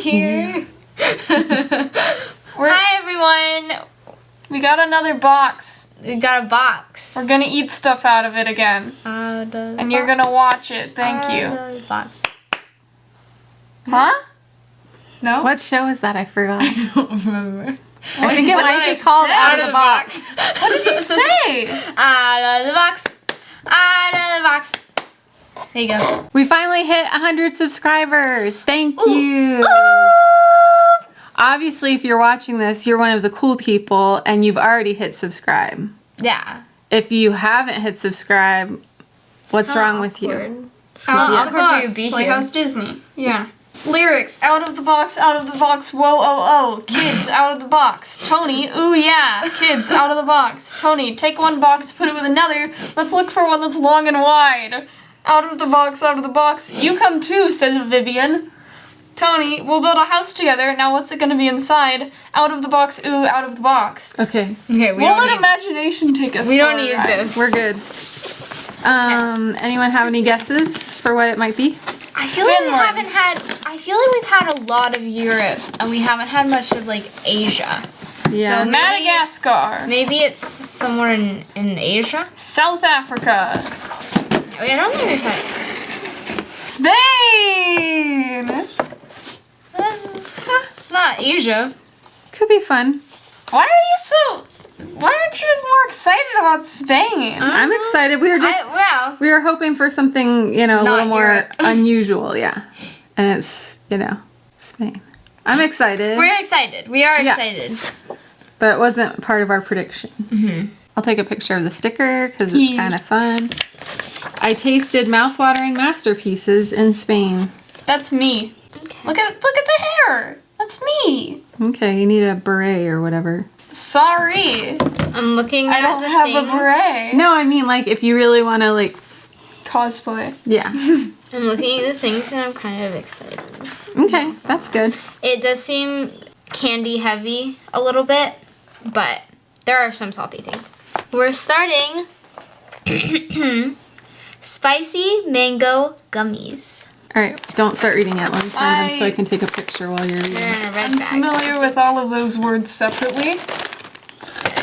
here. Hi, everyone. We got another box. We got a box. We're gonna eat stuff out of it again. And you're gonna watch it. Thank you. Box. Huh? No? What show is that? I forgot. I don't remember. I think it might be called Out of the Box. What did you say? Out of the box. Out of the box. There you go. We finally hit 100 subscribers. Thank you. Obviously, if you're watching this, you're one of the cool people and you've already hit subscribe. Yeah. If you haven't hit subscribe, what's wrong with you? Out of the Awkward for you box. to be here. Playhouse Disney. Yeah. Lyrics. Out of the box. Out of the box. Whoa, oh, oh. Kids. Out of the box. Tony. Ooh, yeah. Kids. Out of the box. Tony. Take one box. Put it with another. Let's look for one that's long and wide. Out of the box. Out of the box. You come too, says Vivian. Tony, we'll build a house together. Now what's it gonna be inside? Out of the box, ooh, out of the box. Okay, Okay, We'll let imagination take us. We don't for a need ride. this. we're good. Anyone have any guesses for what it might be? I feel like we Finland. haven't had. I feel like we've had a lot of Europe, and we haven't had much of like Asia. Yeah. So Madagascar. Maybe it's somewhere in Asia. South Africa. Wait, I don't think we've had. Spain. It's not Asia. Could be fun. Why aren't you more excited about Spain? I'm excited. We were hoping for something, a Not little more Europe. unusual, yeah. And it's, Spain. I'm excited. We're excited. We are Yeah. excited. But it wasn't part of our prediction. Mm-hmm. I'll take a picture of the sticker because it's kind of fun. I tasted mouth-watering masterpieces in Spain. That's me. Okay. Look at the hair. That's me. Okay, you need a beret or whatever. Sorry. I'm looking at I don't the have things. a beret. No, I mean, if you really want to, Cosplay. yeah. I'm looking at the things, and I'm kind of excited. Okay, that's good. It does seem candy heavy a little bit, but there are some salty things. We're starting spicy mango gummies. All right, don't start reading it. Let me find them so I I- can take a picture while you're reading. They're in a red I'm bag. familiar with all of those words separately.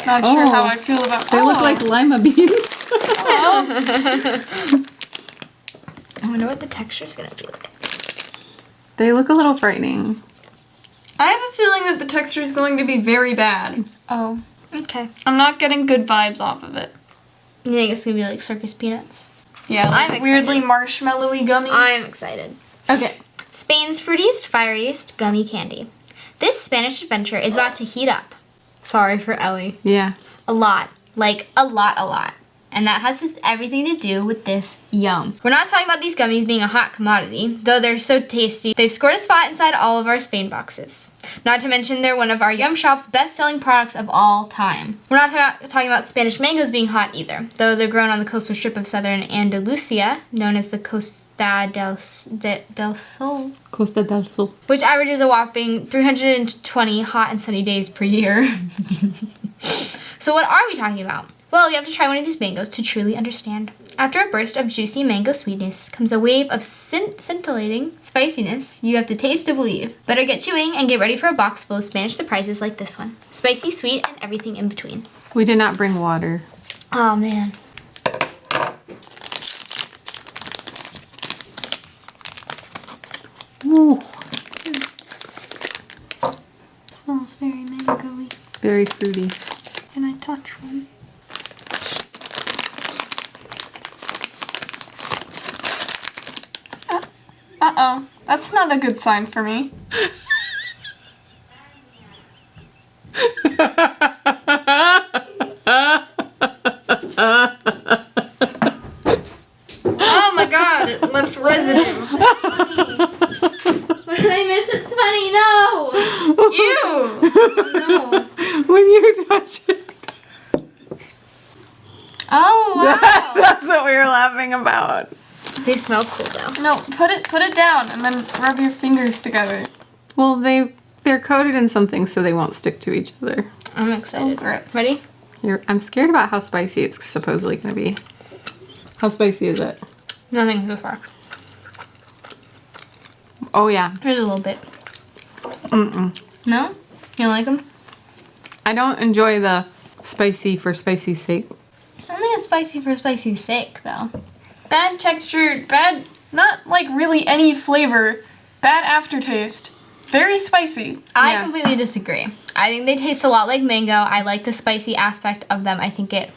Not sure Oh. how I feel about. They look like lima beans. I wonder what the texture's gonna be like. They look a little frightening. I have a feeling that the texture is going to be very bad. Oh, okay. I'm not getting good vibes off of it. You think it's gonna be like circus peanuts? Yeah, I'm like weirdly marshmallowy gummy. I'm excited. Okay. Spain's fruitiest, fieriest gummy candy. This Spanish adventure is about to heat up. Sorry for Ellie. Yeah. A lot. Like, a lot. And that has everything to do with this yum. We're not talking about these gummies being a hot commodity, though they're so tasty. They've scored a spot inside all of our Spain boxes. Not to mention they're one of our Yum Shop's best-selling products of all time. We're not talking about Spanish mangoes being hot either, though they're grown on the coastal strip of southern Andalusia, known as the Costa del Sol, Costa del Sol. which averages a whopping 320 hot and sunny days per year. So what are we talking about? Well, you have to try one of these mangoes to truly understand. After a burst of juicy mango sweetness comes a wave of scintillating spiciness you have to taste to believe. Better get chewing and get ready for a box full of Spanish surprises like this one. Spicy, sweet, and everything in between. We did not bring water. Oh, man. Ooh, Smells very mango-y. very fruity. Can I touch one? Uh-oh. That's not a good sign for me. Oh my god, it left residue. What did I miss? It's funny. No. Ew! No. When you touch it. Oh wow. That's what we were laughing about. They smell cool though. No, put it down and then rub your fingers together. Well, they're coated in something so they won't stick to each other. I'm excited. gross. Ready? I'm scared about how spicy it's supposedly going to be. How spicy is it? Nothing so far. Oh, yeah. Here's a little bit. No? You don't like them? I don't enjoy the spicy for spicy sake. I don't think it's spicy for spicy sake, though. Bad texture, bad, not like really any flavor, bad aftertaste. Very spicy. I Yeah. completely disagree. I think they taste a lot like mango. I like the spicy aspect of them. I think it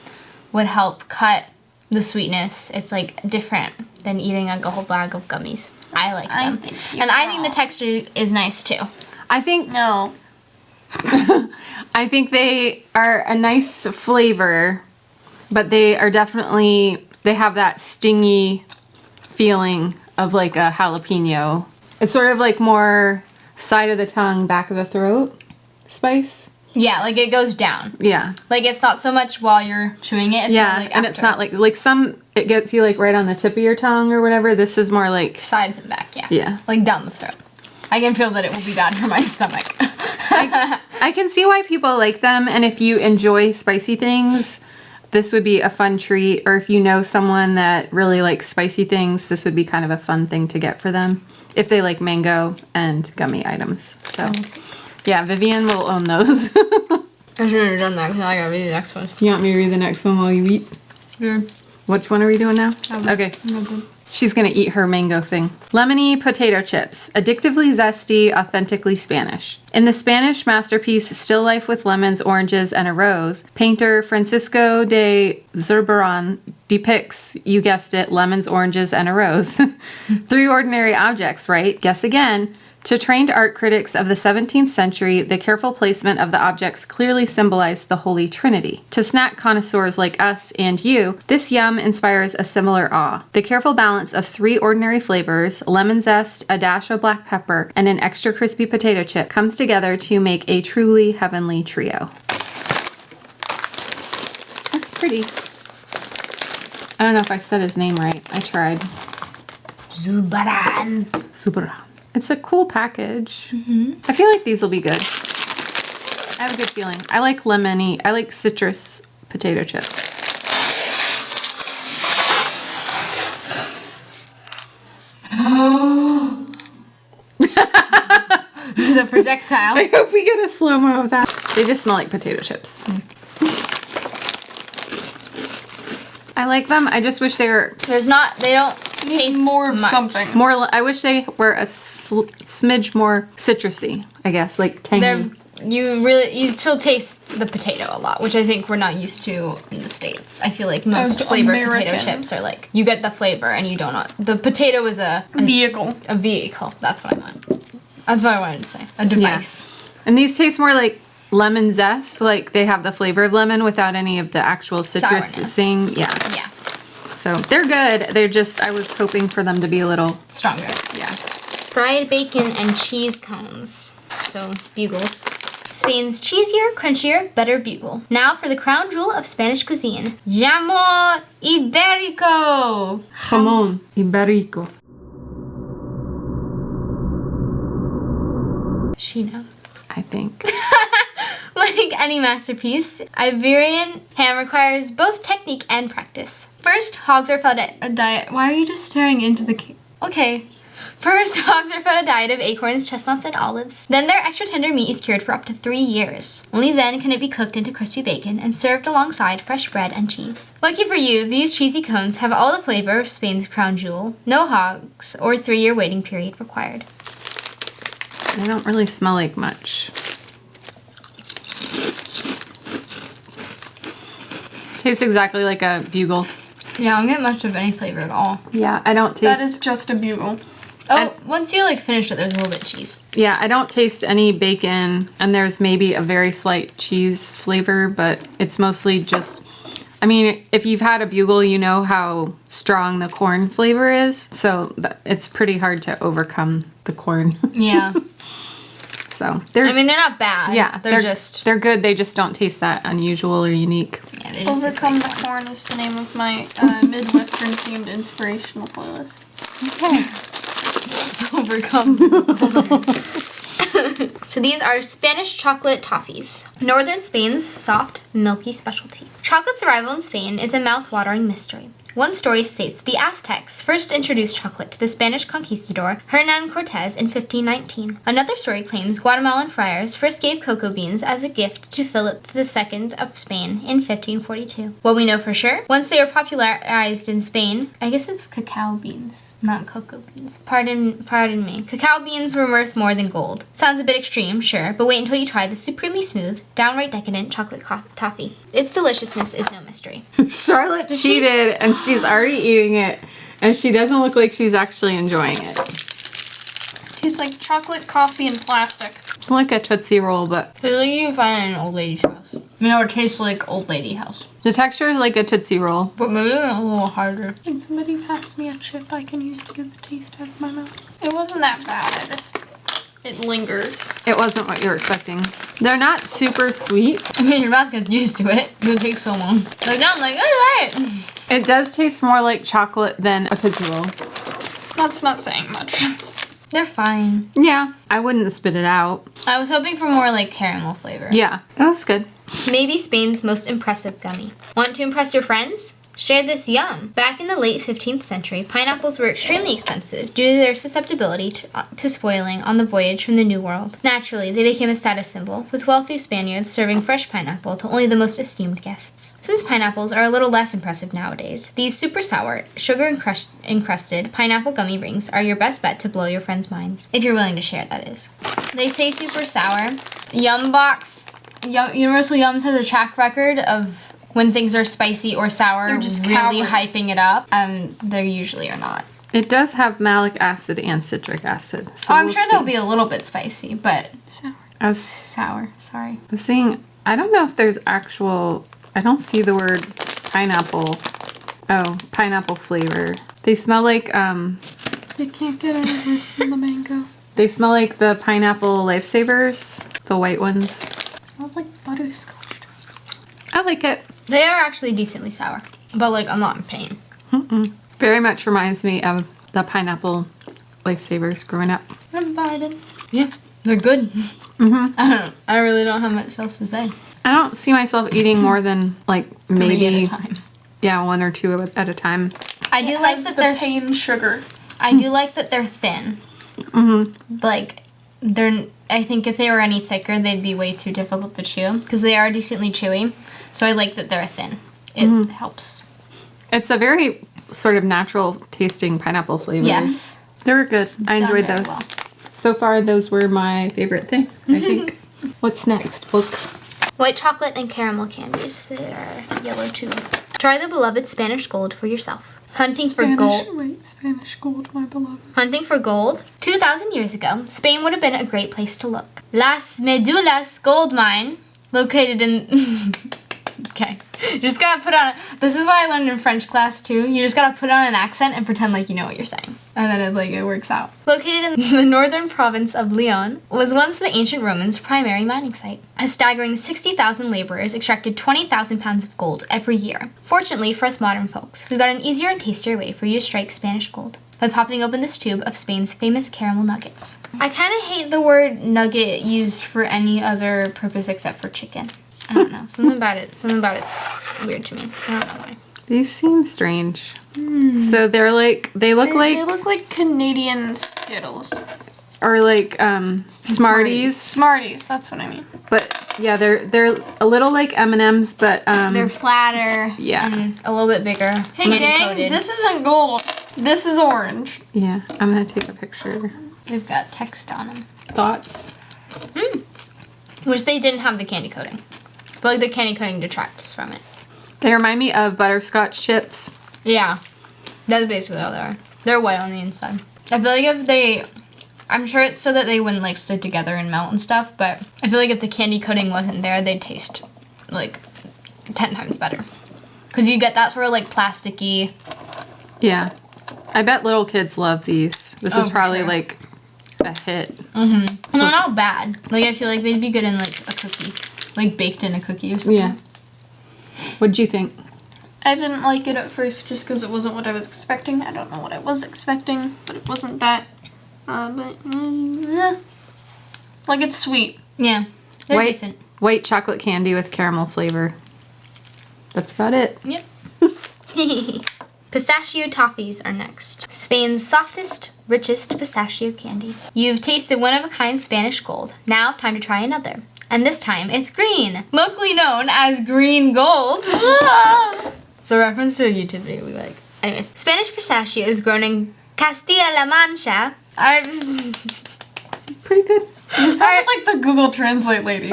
would help cut the sweetness. It's like different than eating like a whole bag of gummies. I like I them. think you're And I think the wrong. texture is nice too. I think No. I think they are a nice flavor, but they are definitely, they have that stingy feeling of like a jalapeno. It's sort of like more side of the tongue, back of the throat spice. Yeah, like it goes down. Yeah. Like it's not so much while you're chewing it. It's Yeah, more like and after. it's not like some, it gets you like right on the tip of your tongue or whatever. This is more like, Sides and back, yeah. Yeah. Like down the throat. I can feel that it will be bad for my stomach. I can see why people like them, and if you enjoy spicy things, this would be a fun treat. Or if you know someone that really likes spicy things, this would be kind of a fun thing to get for them if they like mango and gummy items. So, yeah, Vivian will own those. I shouldn't have done that because now I gotta read the next one. You want me to read the next one while you eat? Sure. Which one are we doing now? Okay. She's gonna eat her mango thing. Lemony potato chips. Addictively zesty, authentically Spanish. In the Spanish masterpiece Still Life with Lemons, Oranges, and a Rose, painter Francisco de Zurbarán depicts, you guessed it, lemons, oranges, and a rose. 3 ordinary objects, right? Guess again. To trained art critics of the 17th century, the careful placement of the objects clearly symbolized the Holy Trinity. To snack connoisseurs like us and you, this yum inspires a similar awe. The careful balance of 3 ordinary flavors, lemon zest, a dash of black pepper, and an extra crispy potato chip comes together to make a truly heavenly trio. That's pretty. I don't know if I said his name right. I tried. Zubaran. Super. It's a cool package. I feel like these will be good. I have a good feeling. I like lemony. I like citrus potato chips. There's a projectile. I hope we get a slow-mo of that. They just smell like potato chips. I like them. I just wish they were They don't taste More of much. something. more. I wish they were a smidge more citrusy. I guess like tangy. You still taste the potato a lot, which I think we're not used to in the States. I feel like most As flavored potato Americans. chips are like you get the flavor and you don't know. The potato is a Vehicle. vehicle. That's what I meant. That's what I wanted to say. A device. And these taste more like lemon zest. Like they have the flavor of lemon without any of the actual citrus Sourness. thing. Yeah. Yeah. So they're good. They're just, I was hoping for them to be a little, Stronger. yeah. Fried bacon and cheese cones. So, bugles. Spain's cheesier, crunchier, better bugle. Now for the crown jewel of Spanish cuisine. Jamón Ibérico. Jamón Ibérico. She knows. I think. Like any masterpiece, Iberian ham requires both technique and practice. First, hogs are fed a diet. Why are you just staring into the Okay. First, hogs are fed a diet of acorns, chestnuts, and olives. Then their extra tender meat is cured for up to 3 years. Only then can it be cooked into crispy bacon and served alongside fresh bread and cheese. Lucky for you, these cheesy cones have all the flavor of Spain's crown jewel. No hogs or 3-year waiting period required. They don't really smell like much. Tastes exactly like a bugle. Yeah, I don't get much of any flavor at all. Yeah, I don't That taste. is just a bugle. Oh, And- once you like finish it, there's a little bit of cheese. Yeah, I don't taste any bacon, and there's maybe a very slight cheese flavor, but it's mostly just. I mean, if you've had a bugle, you know how strong the corn flavor is, so it's pretty hard to overcome the corn. Yeah. So they're. I mean, they're not bad. yeah, They're just. they're good. They just don't taste that unusual or unique. Yeah, they just taste Overcome like the Corn is the name of my Midwestern themed inspirational playlist. Overcome. So these are Spanish chocolate toffees. Northern Spain's soft, milky specialty. Chocolate's arrival in Spain is a mouth-watering mystery. One story states the Aztecs first introduced chocolate to the Spanish conquistador Hernan Cortez in 1519. Another story claims Guatemalan friars first gave cocoa beans as a gift to Philip II of Spain in 1542. What we know for sure, once they were popularized in Spain, I guess it's cacao beans, not cocoa beans. Pardon me. Cacao beans were worth more than gold. Sounds a bit extreme, sure, but wait until you try the supremely smooth, downright decadent chocolate toffee. Its deliciousness is no mystery. Charlotte cheated, and she's already eating it, and she doesn't look like she's actually enjoying it. Tastes like chocolate, coffee, and plastic. It's like a Tootsie Roll, but It's like you find in an old lady's house. It tastes like old lady house. the texture is like a Tootsie Roll. But maybe a little harder. Can somebody pass me a chip I can use to get the taste out of my mouth? It wasn't that bad. It lingers. It wasn't what you were expecting. They're not super sweet. I mean, your mouth gets used to it. It takes so long. Like now I'm like, alright. It does taste more like chocolate than a Tootsie Roll. That's not saying much. They're fine. Yeah, I wouldn't spit it out. I was hoping for more like caramel flavor. Yeah, that's good. Maybe Spain's most impressive gummy. Want to impress your friends? Share this yum. Back in the late 15th century, pineapples were extremely expensive due to their susceptibility to spoiling on the voyage from the New World. Naturally, they became a status symbol, with wealthy Spaniards serving fresh pineapple to only the most esteemed guests. Since pineapples are a little less impressive nowadays, these super sour, sugar-encrusted pineapple gummy rings are your best bet to blow your friends' minds. If you're willing to share, that is. They say super sour. Universal Yums has a track record of when things are spicy or sour, They're just really cowards. hyping it up, and they usually are not. It does have malic acid and citric acid. So I'm we'll sure see. they'll be a little bit spicy, but I was sour. Sorry. seeing, I don't know if there's actual, I don't see the word pineapple. Oh, pineapple flavor. They smell like, They can't get any worse than the mango. they smell like the pineapple lifesavers, the white ones. It smells like butterscotch. I like it. They are actually decently sour, but like I'm not in pain. Very much reminds me of the pineapple lifesavers growing up. I'm biting. Yeah, they're good. I really don't have much else to say. I don't see myself eating more than like maybe 3 at a time. Yeah, 1 or 2 at a time. I do like that they're cane sugar. I do like that they're thin. Like I think if they were any thicker, they'd be way too difficult to chew because they are decently chewy. So I like that they're thin. It helps. It's a very sort of natural tasting pineapple flavor. Yes. They were good. I enjoyed very those. well. So far, those were my favorite thing, I think. What's next? Book. White chocolate and caramel candies that are yellow too. Try the beloved Spanish gold for yourself. Hunting for gold. Wait, Spanish gold, my beloved. Hunting for gold? 2,000 years ago, Spain would have been a great place to look. Las Medulas gold mine, located in... Okay. You just gotta put on... This is what I learned in French class, too. You just gotta put on an accent and pretend like you know what you're saying. And then it works out. Located in the northern province of Leon, was once the ancient Romans' primary mining site. A staggering 60,000 laborers extracted 20,000 pounds of gold every year. Fortunately for us modern folks, we got an easier and tastier way for you to strike Spanish gold by popping open this tube of Spain's famous caramel nuggets. I kind of hate the word nugget used for any other purpose except for chicken. I don't know. Something about it's weird to me. I don't know why. These seem strange. So they're like, they look They like, look like Canadian Skittles. or like Smarties. Smarties, that's what I mean. But yeah, they're a little like M&Ms, but They're flatter. Yeah. And a little bit bigger. Hey candy gang, coated. this isn't gold. This is orange. yeah, I'm gonna take a picture. They've got text on them. Thoughts? Wish they didn't have the candy coating. But like the candy coating detracts from it. They remind me of butterscotch chips. Yeah. That's basically all they are. They're white on the inside. I feel like I'm sure it's so that they wouldn't like stick together and melt and stuff, but I feel like if the candy coating wasn't there, they'd taste like 10 times better. Because you get that sort of like plasticky. Yeah. I bet little kids love these. This Oh, is for probably sure. like a hit. And they're not bad. Like I feel like they'd be good in like a cookie. Like baked in a cookie or something. Yeah. What'd you think? I didn't like it at first just because it wasn't what I was expecting. I don't know what I was expecting, but it wasn't that. Like, it's sweet. Yeah. They're decent. White chocolate candy with caramel flavor. That's about it. Yep. Pistachio toffees are next. Spain's softest, richest pistachio candy. You've tasted one-of-a-kind Spanish gold. Now, time to try another. And this time, it's green. Locally known as green gold. It's a reference to a YouTube video we like. Anyways, Spanish pistachio is grown in Castilla-La Mancha. It's pretty good. You sounded like the Google Translate lady.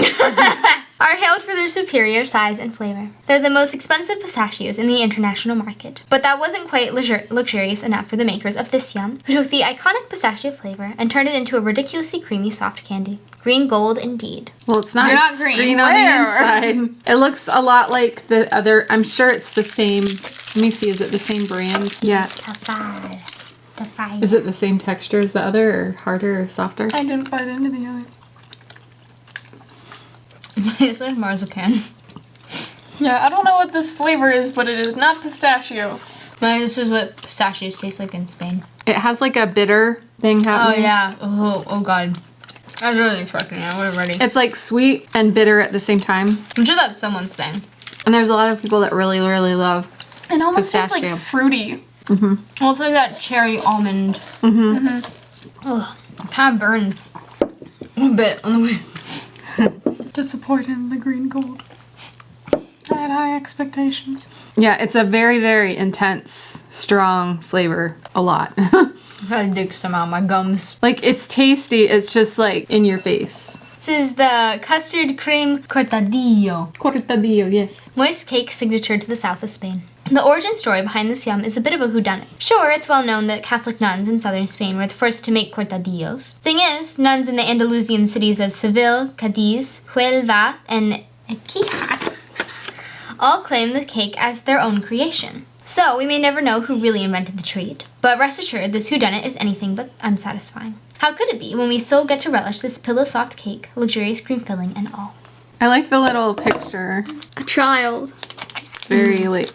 Are hailed for their superior size and flavor. They're the most expensive pistachios in the international market. But that wasn't quite luxurious enough for the makers of this yum, who took the iconic pistachio flavor and turned it into a ridiculously creamy soft candy. Green gold indeed. Well, it's not. They're not It's green. on the Where? inside. It looks a lot like the other. I'm sure it's the same. Let me see. Is it the same brand? Yeah. Toffee. Is it the same texture as the other, or harder, or softer? I didn't bite into the other. It's like marzipan. Yeah, I don't know what this flavor is, but it is not pistachio. But this is what pistachios taste like in Spain. It has like a bitter thing Oh happening. yeah. Oh god. I was really expecting it. I would have ready. It's like sweet and bitter at the same time. I'm sure that's someone's thing. And there's a lot of people that really, really love. It almost tastes Pistachio. like fruity. Well, it's like that cherry almond. Mm-hmm. Ugh. It kind of burns a bit on the way. Disappointed the green gold. I had high expectations. Yeah, it's a very, very intense, strong flavor. A lot. I dig some out of my gums. Like, it's tasty. It's just like in your face. This is the custard cream Cortadillo. Cortadillo, yes. Moist cake signature to the south of Spain. The origin story behind this yum is a bit of a whodunit. Sure, it's well known that Catholic nuns in southern Spain were the first to make cortadillos. Thing is, nuns in the Andalusian cities of Seville, Cadiz, Huelva, and Écija all claim the cake as their own creation. So, we may never know who really invented the treat, but rest assured this whodunit is anything but unsatisfying. How could it be when we still get to relish this pillow-soft cake, luxurious cream filling, and all? I like the little picture. A child. Very, like,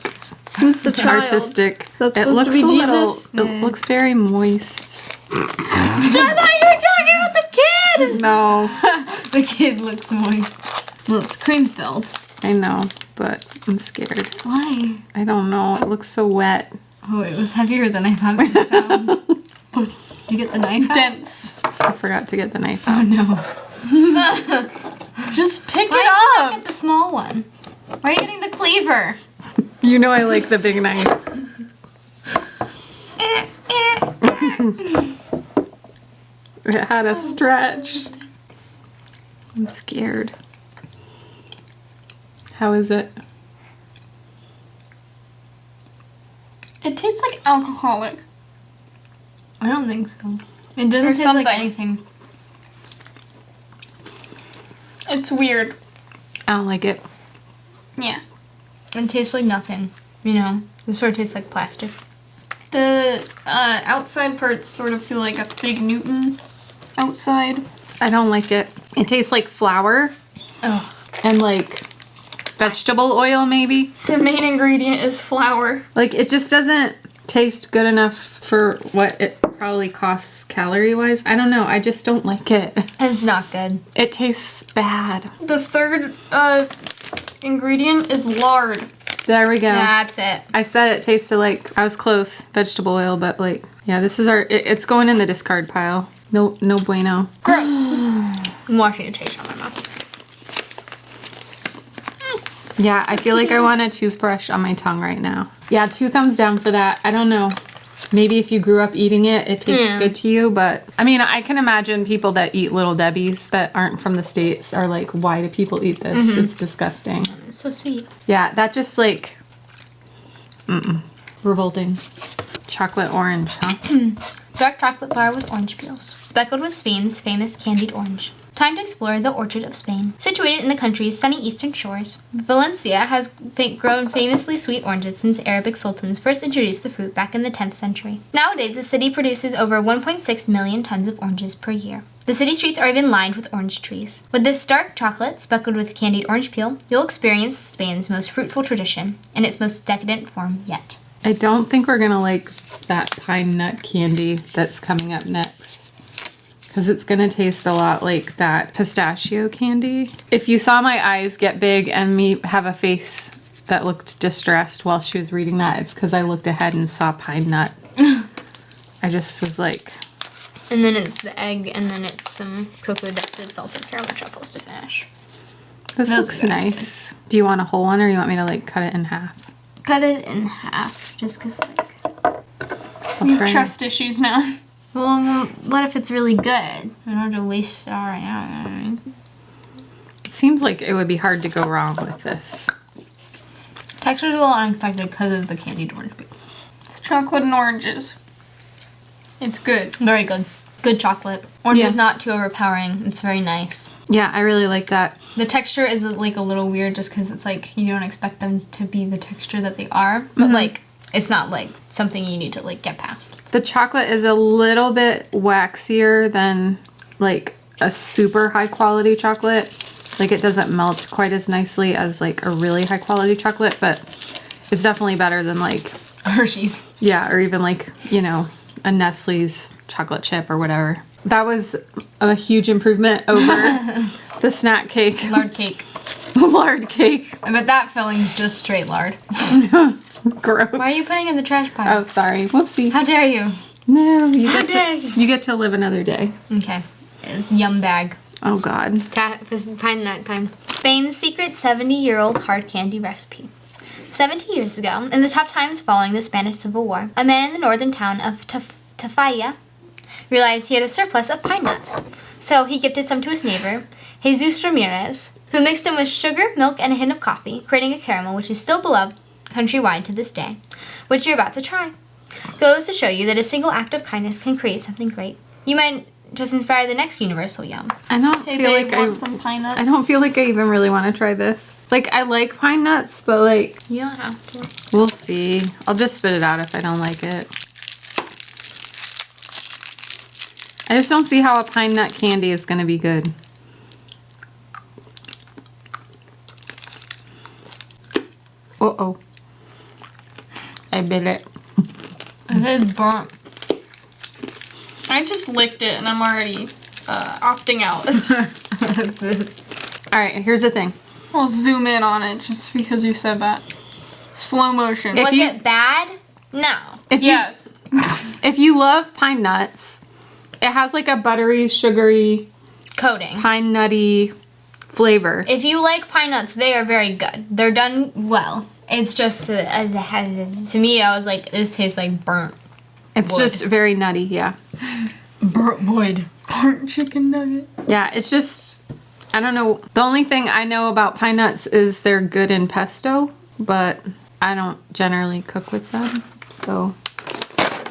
Who's the child? artistic. That's It supposed looks to be a little- Jesus? It looks very moist. I thought you were talking about the kid! No, The kid looks moist. Well, it's cream-filled. I know, but I'm scared. Why? I don't know. It looks so wet. Oh, it was heavier than I thought it would sound. Did you get the knife out? Dense. I forgot to get the knife Oh out. no. Just pick Why it did you up. not get the small one? Why are you getting the cleaver? You know I like the big knife. It had a stretch. I'm scared. How is it? It tastes like alcoholic. I don't think so. It doesn't Or taste something. like anything. It's weird. I don't like it. Yeah. It tastes like nothing. You know, it sort of tastes like plastic. The outside parts sort of feel like a Fig Newton outside. I don't like it. It tastes like flour Ugh. and like vegetable oil maybe. The main ingredient is flour. Like it just doesn't taste good enough for what it probably costs calorie wise. I don't know. I just don't like it. It's not good. It tastes bad. The third ingredient is lard. There we go. That's it. I said it tasted like, I was close, vegetable oil, but like, yeah, this is it's going in the discard pile. No bueno. Gross. I'm watching it taste on my mouth. Yeah, I feel like I want a toothbrush on my tongue right now. Yeah, 2 thumbs down for that. I don't know. Maybe if you grew up eating it, it tastes good to you, but I mean, I can imagine people that eat Little Debbie's that aren't from the States are like, why do people eat this? It's disgusting. It's so sweet. Yeah, that just like, revolting. Chocolate orange, huh? Dark chocolate bar with orange peels. Speckled with Spain's famous candied orange. Time to explore the orchard of Spain. Situated in the country's sunny eastern shores, Valencia has grown famously sweet oranges since Arabic sultans first introduced the fruit back in the 10th century. Nowadays, the city produces over 1.6 million tons of oranges per year. The city streets are even lined with orange trees. With this dark chocolate speckled with candied orange peel, you'll experience Spain's most fruitful tradition in its most decadent form yet. I don't think we're gonna like that pine nut candy that's coming up next. Because it's gonna taste a lot like that pistachio candy. If you saw my eyes get big and me have a face that looked distressed while she was reading that, it's because I looked ahead and saw pine nut. I just was like... And then it's the egg, and then it's some cocoa dusted salted caramel truffles to finish. This Those looks are good. nice. Do you want a whole one, or you want me to like cut it in half? Cut it in half, just because, like... We have try. trust issues now. Well, what if it's really good? I don't have to waste it all right now. It seems like it would be hard to go wrong with this. Texture's a little unexpected because of the candied orange peels. It's chocolate and oranges. It's good. Very good. Good chocolate. Orange Yeah. is not too overpowering. It's very nice. Yeah, I really like that. The texture is like a little weird just because it's like you don't expect them to be the texture that they are. But like it's not like something you need to like get past. The chocolate is a little bit waxier than like a super high quality chocolate. Like it doesn't melt quite as nicely as like a really high quality chocolate, but it's definitely better than like, Hershey's. yeah, or even like, you know, a Nestle's chocolate chip or whatever. That was a huge improvement over the snack cake. Lard cake. Lard cake. I bet that filling's just straight lard. Gross. Why are you putting it in the trash pile? Oh, sorry. Whoopsie. How dare you? No, you How get dare to, you? you get to live another day. Okay. Yum bag. Oh God. This is pine nut time. Spain's secret 70-year-old hard candy recipe. 70 years ago, in the tough times following the Spanish Civil War, a man in the northern town of Toffee realized he had a surplus of pine nuts. So he gifted some to his neighbor, Jesus Ramirez, who mixed them with sugar, milk, and a hint of coffee, creating a caramel which is still beloved countrywide to this day, which you're about to try. Goes to show you that a single act of kindness can create something great. You might just inspire the next universal yum. I don't Hey, feel babe, like want some pine nuts? I don't feel like I even really want to try this. Like I like pine nuts, but like You don't have to. we'll see. I'll just spit it out if I don't like it. I just don't see how a pine nut candy is going to be good. Uh-oh. I bit it. It is burnt. I just licked it and I'm already opting out. All right, here's the thing. I'll zoom in on it just because you said that. Slow motion. If Was you- it bad? No. Yes. If you love pine nuts, it has like a buttery, sugary, Coating. pine nutty flavor. If you like pine nuts, they are very good. They're done well. It's just to me, I was like, this tastes like burnt. It's wood. just very nutty, yeah. Burnt wood. Burnt chicken nugget. Yeah, it's just, I don't know. The only thing I know about pine nuts is they're good in pesto, but I don't generally cook with them, so.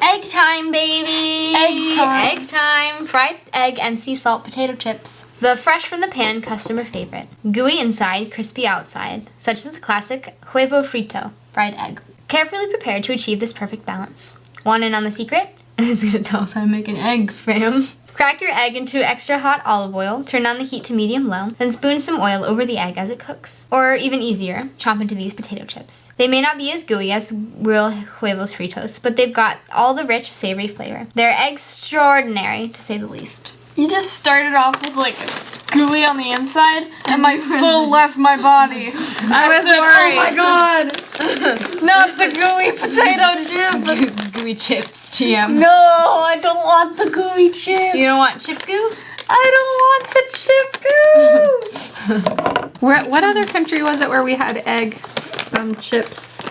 Egg time, baby! Egg time. Egg time. Fried egg and sea salt potato chips. The fresh from the pan customer favorite. Gooey inside, crispy outside. Such as the classic huevo frito, fried egg. Carefully prepared to achieve this perfect balance. Want in on the secret? This is gonna tell us how to make an egg, fam. Crack your egg into extra hot olive oil, turn down the heat to medium-low, then spoon some oil over the egg as it cooks. Or even easier, chop into these potato chips. They may not be as gooey as real huevos fritos, but they've got all the rich, savory flavor. They're extraordinary, to say the least. You just started off with like gooey on the inside, and my soul left my body. I was worried. oh my god, not the gooey potato chip. Gooey chips, TM. No, I don't want the gooey chip. You don't want chip goo? I don't want the chip goo. What other country was it where we had egg chips?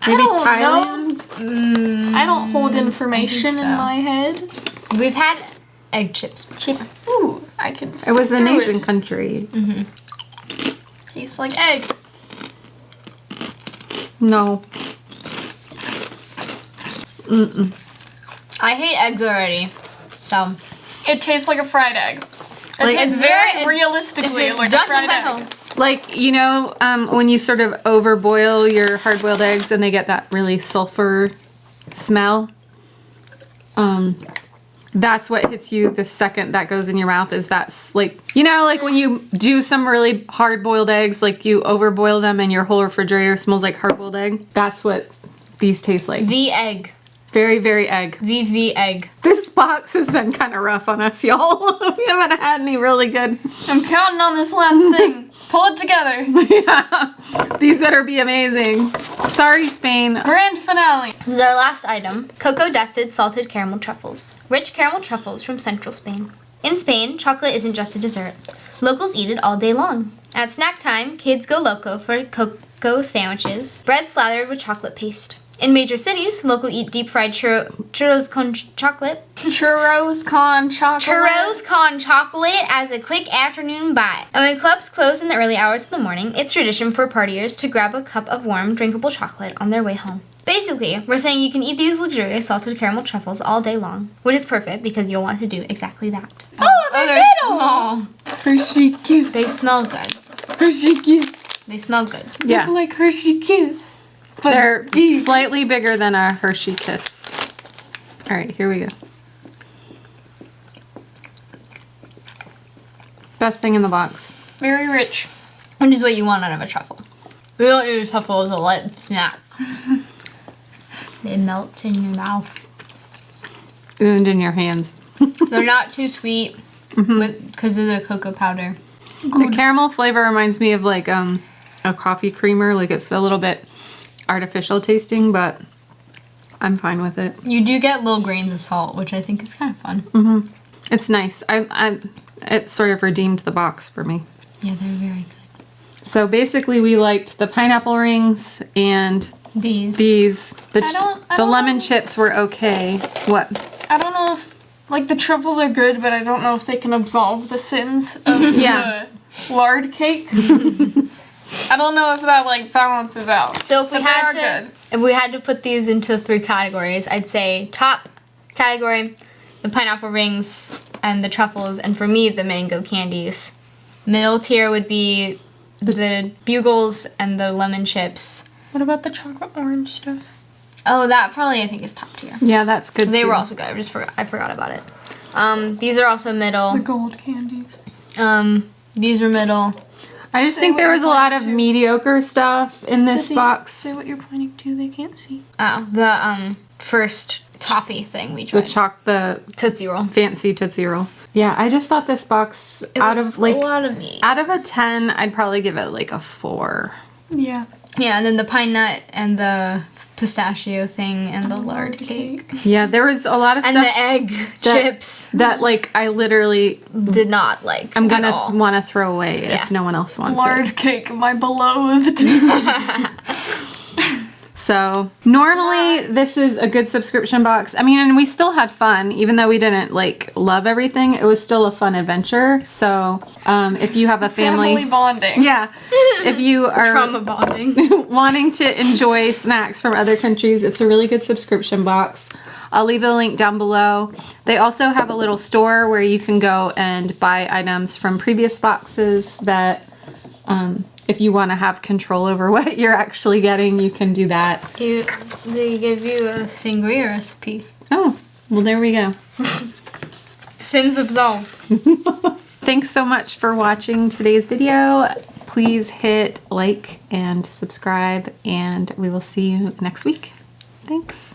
Maybe don't Thailand? I don't hold information so. in my head. We've had egg chips. Chip. Ooh, I can. It was an do Asian it. country. Tastes like egg. No. I hate eggs already, so. It tastes like a fried egg. It Like, tastes it's very very- realistically It's like a done fried well. egg. Like, you know, when you sort of overboil your hard-boiled eggs and they get that really sulfur smell? That's what hits you the second that goes in your mouth is that's like, you know, like when you do some really hard-boiled eggs, like you overboil them and your whole refrigerator smells like hard-boiled egg. That's what these taste like. V egg. Very, very egg. VV egg. This box has been kind of rough on us, y'all. We haven't had any really good. I'm counting on this last thing. Pull it together. Yeah. These better be amazing. Sorry, Spain. Grand finale. This is our last item. Cocoa dusted salted caramel truffles. Rich caramel truffles from central Spain. In Spain, chocolate isn't just a dessert. Locals eat it all day long. At snack time, kids go loco for cocoa sandwiches, bread slathered with chocolate paste. In major cities, locals eat deep-fried churros con chocolate. Churros con chocolate. Churros con chocolate as a quick afternoon bite. And when clubs close in the early hours of the morning, it's tradition for partiers to grab a cup of warm, drinkable chocolate on their way home. Basically, we're saying you can eat these luxurious salted caramel truffles all day long, which is perfect because you'll want to do exactly that. Oh, they're small. Hershey Kiss. They smell good. Hershey Kiss. They smell good. Yeah. Look like Hershey Kiss. They're slightly bigger than a Hershey Kiss. All right, here we go. Best thing in the box. Very rich. Which is what you want out of a truffle. We don't use truffle as a light snack. They melt in your mouth. And in your hands. They're not too sweet because of the cocoa powder. The caramel flavor reminds me of like a coffee creamer. Like it's a little bit artificial tasting, but I'm fine with it. You do get little grains of salt, which I think is kind of fun. It's nice. It sort of redeemed the box for me. Yeah, they're very good. So basically, we liked the pineapple rings and These. The lemon chips were okay. What? I don't know if, like, the truffles are good, but I don't know if they can absolve the sins of Yeah. the lard cake. I don't know if that, like, balances out. So if we But had they to, are good. if we had to put these into 3 categories, I'd say top category, the pineapple rings and the truffles, and for me, the mango candies. Middle tier would be the bugles and the lemon chips. What about the chocolate orange stuff? Oh, that probably I think is top tier. Yeah, that's good. They too. were also good. I forgot about it. These are also middle. The gold candies. These were middle. I just Say think what there you're was a lot of pointing to. mediocre stuff in this Sissy, box. Say what you're pointing to. They can't see. Oh, the first toffee thing we tried. The Tootsie Roll. fancy Tootsie Roll. Yeah, I just thought this box It was a lot of meat. out of a 10, I'd probably give it like a 4. Yeah. Yeah, and then the pine nut and the pistachio thing and the lard cake. Yeah, there was a lot of And stuff the egg that- chips that like I literally did not like I'm at gonna all. want to throw away Yeah. if no one else wants Lard it. cake, my beloved. So normally this is a good subscription box. I mean, and we still had fun, even though we didn't like love everything. It was still a fun adventure. So if you have a Family bonding. yeah, if you are Trauma bonding. wanting to enjoy snacks from other countries, it's a really good subscription box. I'll leave the link down below. They also have a little store where you can go and buy items from previous boxes that if you want to have control over what you're actually getting, you can do that. They give you a sangria recipe. Oh, well, there we go. Sins absolved. Thanks so much for watching today's video. Please hit like and subscribe, and we will see you next week. Thanks.